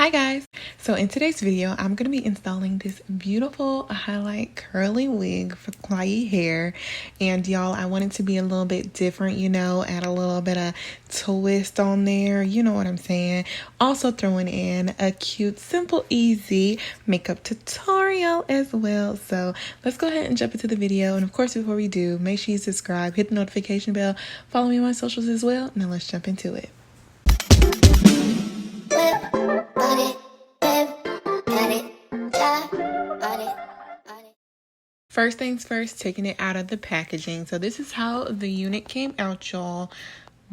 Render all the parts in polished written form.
Hi guys! So in today's video, I'm going to be installing this beautiful highlight curly wig for Klaiyi hair. And y'all, I want it to be a little bit different, add a little bit of twist on there, you know what I'm saying. Also throwing in a cute, simple, easy makeup tutorial as well. So let's go ahead and jump into the video. And of course, before we do, make sure you subscribe, hit the notification bell, follow me on my socials as well. Now let's jump into it. First things first, taking it out of the packaging. So this is how the unit came out, y'all.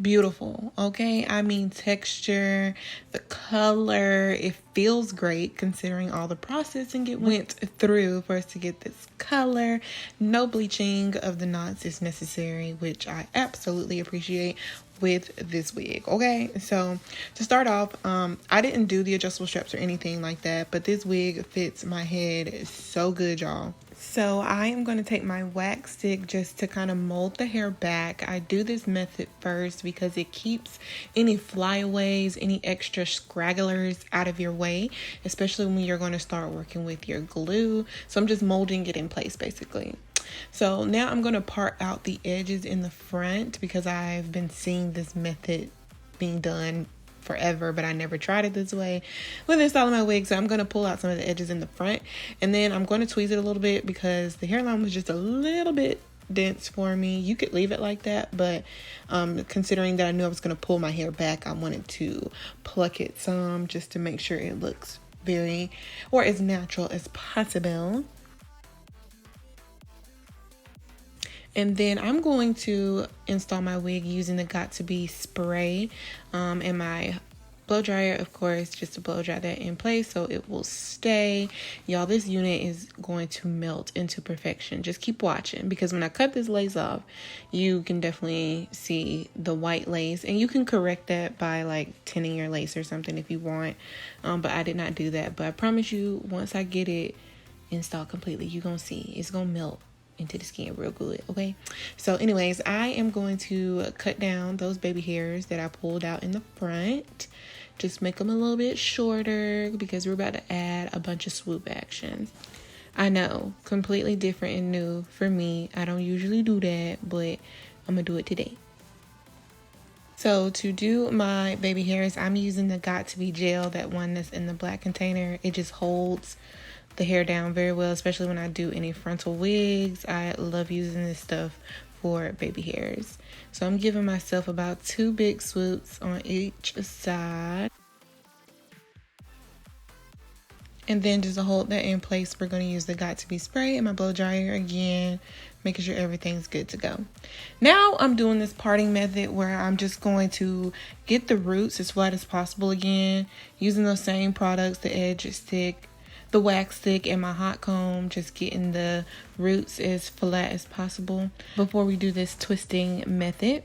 Beautiful, okay? I mean, texture, the color, it feels great considering all the processing it went through for us to get this color. No bleaching of the knots is necessary, which I absolutely appreciate with this wig. Okay, so to start off, I didn't do the adjustable straps or anything like that, but this wig fits my head so good, y'all. So I am going to take my wax stick just to kind of mold the hair back. I do this method first because it keeps any flyaways, any extra scragglers out of your way, especially when you're going to start working with your glue. So I'm just molding it in place basically. So now I'm going to part out the edges in the front because I've been seeing this method being done forever, but I never tried it this way with installing my wig. So I'm going to pull out some of the edges in the front, and then I'm going to tweeze it a little bit because the hairline was just a little bit dense for me. You could leave it like that, but considering that I knew I was going to pull my hair back, I wanted to pluck it some just to make sure it looks as natural as possible. And then I'm going to install my wig using the Got2b spray and my blow dryer, of course, just to blow dry that in place so it will stay. Y'all, this unit is going to melt into perfection. Just keep watching, because when I cut this lace off, you can definitely see the white lace, and you can correct that by like tinning your lace or something if you want. But I did not do that. But I promise you, once I get it installed completely, you're gonna see it's gonna melt into the skin real good. Okay, so anyways, I am going to cut down those baby hairs that I pulled out in the front. Just make them a little bit shorter because we're about to add a bunch of swoop action. I know, completely different and new for me. I don't usually do that, but I'm gonna do it today. So to do my baby hairs, I'm using the Got2b gel, that one that's in the black container. It just holds the hair down very well, especially when I do any frontal wigs. I love using this stuff for baby hairs. So I'm giving myself about 2 big swoops on each side. And then just to hold that in place, we're going to use the Got2b spray and my blow dryer again, making sure everything's good to go. Now I'm doing this parting method where I'm just going to get the roots as flat as possible again, using those same products, the edge stick, the wax stick, and my hot comb, just getting the roots as flat as possible before we do this twisting method.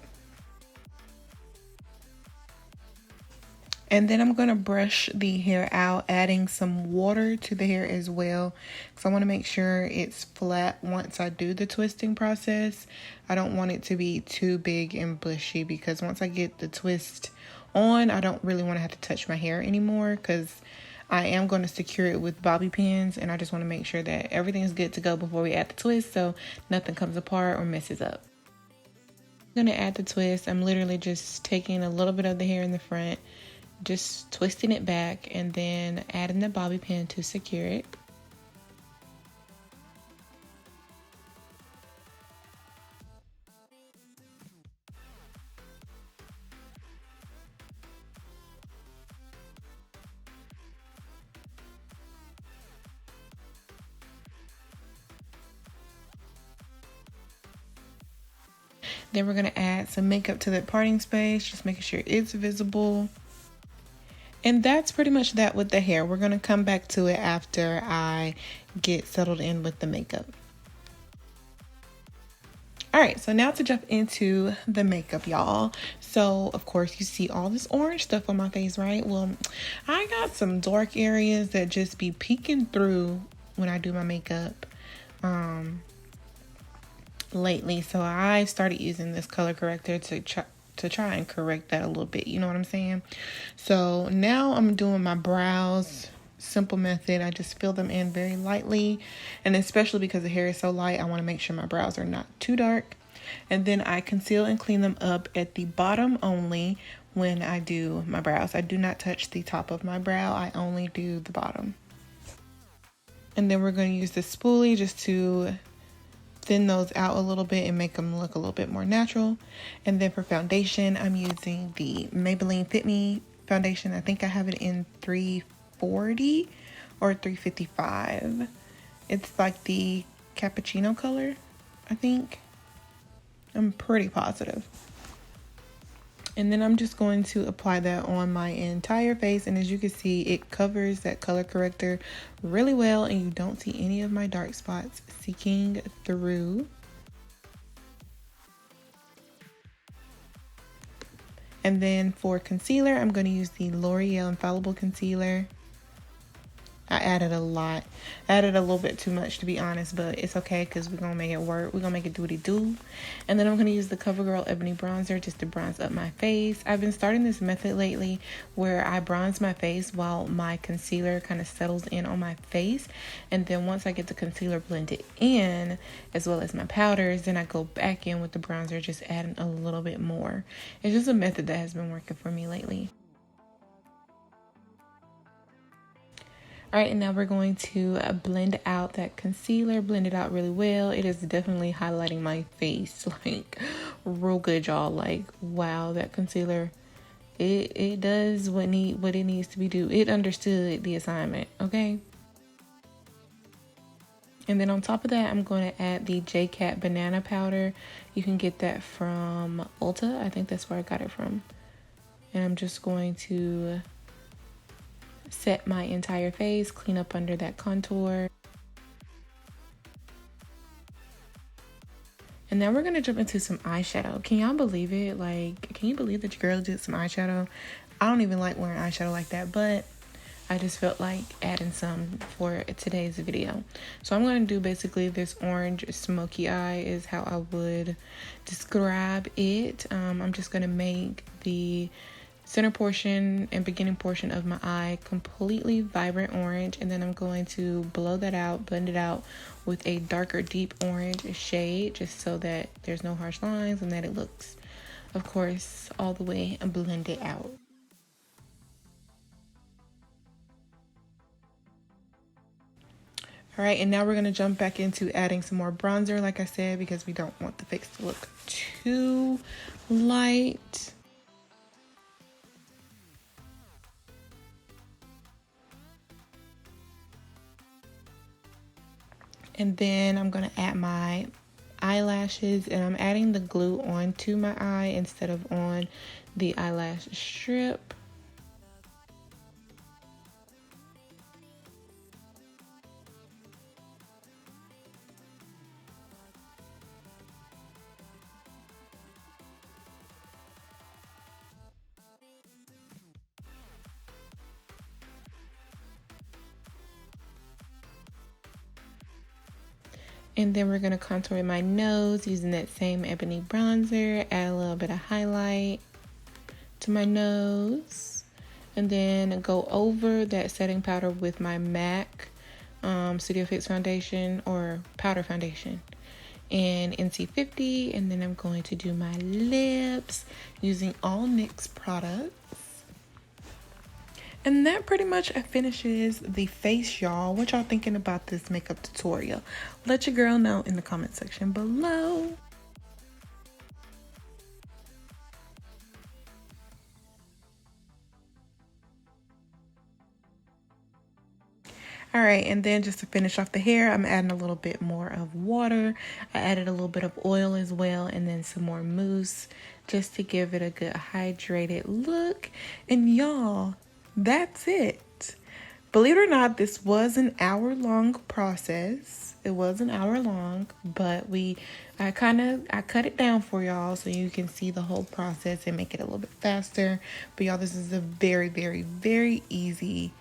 And then I'm going to brush the hair out, adding some water to the hair as well, because I want to make sure it's flat once I do the twisting process. I don't want it to be too big and bushy, because once I get the twist on, I don't really want to have to touch my hair anymore, because I am going to secure it with bobby pins, and I just want to make sure that everything is good to go before we add the twist so nothing comes apart or messes up. I'm going to add the twist. I'm literally just taking a little bit of the hair in the front, just twisting it back, and then adding the bobby pin to secure it. Then we're going to add some makeup to that parting space, just making sure it's visible. And that's pretty much that with the hair. We're going to come back to it after I get settled in with the makeup. All right, so now to jump into the makeup, y'all. So, of course, you see all this orange stuff on my face, right? Well, I got some dark areas that just be peeking through when I do my makeup lately. So I started using this color corrector to to try and correct that a little bit. You know what I'm saying? So now I'm doing my brows. Simple method. I just fill them in very lightly, and especially because the hair is so light, I want to make sure my brows are not too dark. And then I conceal and clean them up at the bottom only when I do my brows. I do not touch the top of my brow. I only do the bottom. And then we're going to use the spoolie just to thin those out a little bit and make them look a little bit more natural. And then for foundation, I'm using the Maybelline Fit Me foundation. I think I have it in 340 or 355. It's like the cappuccino color, I think. I'm pretty positive. And then I'm just going to apply that on my entire face. And as you can see, it covers that color corrector really well, and you don't see any of my dark spots seeking through. And then for concealer, I'm going to use the L'Oreal Infallible Concealer. I added a lot. I added a little bit too much, to be honest, but it's okay because we're going to make it work. We're going to make it do what it do. And then I'm going to use the CoverGirl Ebony Bronzer just to bronze up my face. I've been starting this method lately where I bronze my face while my concealer kind of settles in on my face. And then once I get the concealer blended in, as well as my powders, then I go back in with the bronzer, just adding a little bit more. It's just a method that has been working for me lately. All right, and now we're going to blend out that concealer, blend it out really well. It is definitely highlighting my face, like real good, y'all. Like, wow, that concealer, it does what it needs to be do. It understood the assignment, okay? And then on top of that, I'm going to add the J-Cat banana powder. You can get that from Ulta. I think that's where I got it from. And I'm just going to set my entire face, clean up under that contour. And now we're gonna jump into some eyeshadow. Can y'all believe it? Like, can you believe that your girl did some eyeshadow? I don't even like wearing eyeshadow like that, but I just felt like adding some for today's video. So I'm gonna do basically this orange smoky eye is how I would describe it. I'm just gonna make the center portion and beginning portion of my eye completely vibrant orange, and then I'm going to blow that out, blend it out with a darker deep orange shade, just so that there's no harsh lines and that it looks, of course, all the way blended out. All right, and now we're going to jump back into adding some more bronzer, like I said, because we don't want the face to look too light. And then I'm going to add my eyelashes, and I'm adding the glue onto my eye instead of on the eyelash strip. And then we're going to contour my nose using that same ebony bronzer. Add a little bit of highlight to my nose. And then go over that setting powder with my MAC Studio Fix foundation, or powder foundation, in NC50. And then I'm going to do my lips using all NYX products. And that pretty much finishes the face, y'all. What y'all thinking about this makeup tutorial? Let your girl know in the comment section below. All right, and then just to finish off the hair, I'm adding a little bit more of water. I added a little bit of oil as well, and then some more mousse just to give it a good hydrated look. And y'all, that's it. Believe it or not, this was an hour-long process. It was an hour long, but I cut it down for y'all so you can see the whole process and make it a little bit faster. But y'all, this is a very, very, very easy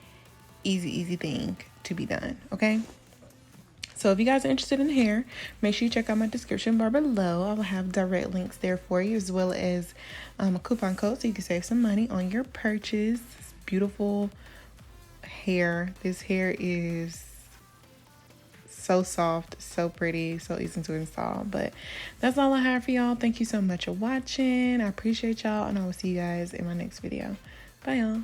thing to be done, okay? So if you guys are interested in hair, make sure you check out my description bar below. I will have direct links there for you, as well as a coupon code so you can save some money on your purchase. It's beautiful hair. This hair is so soft, so pretty, so easy to install. But that's all I have for y'all. Thank you so much for watching. I appreciate y'all, and I will see you guys in my next video. Bye, y'all.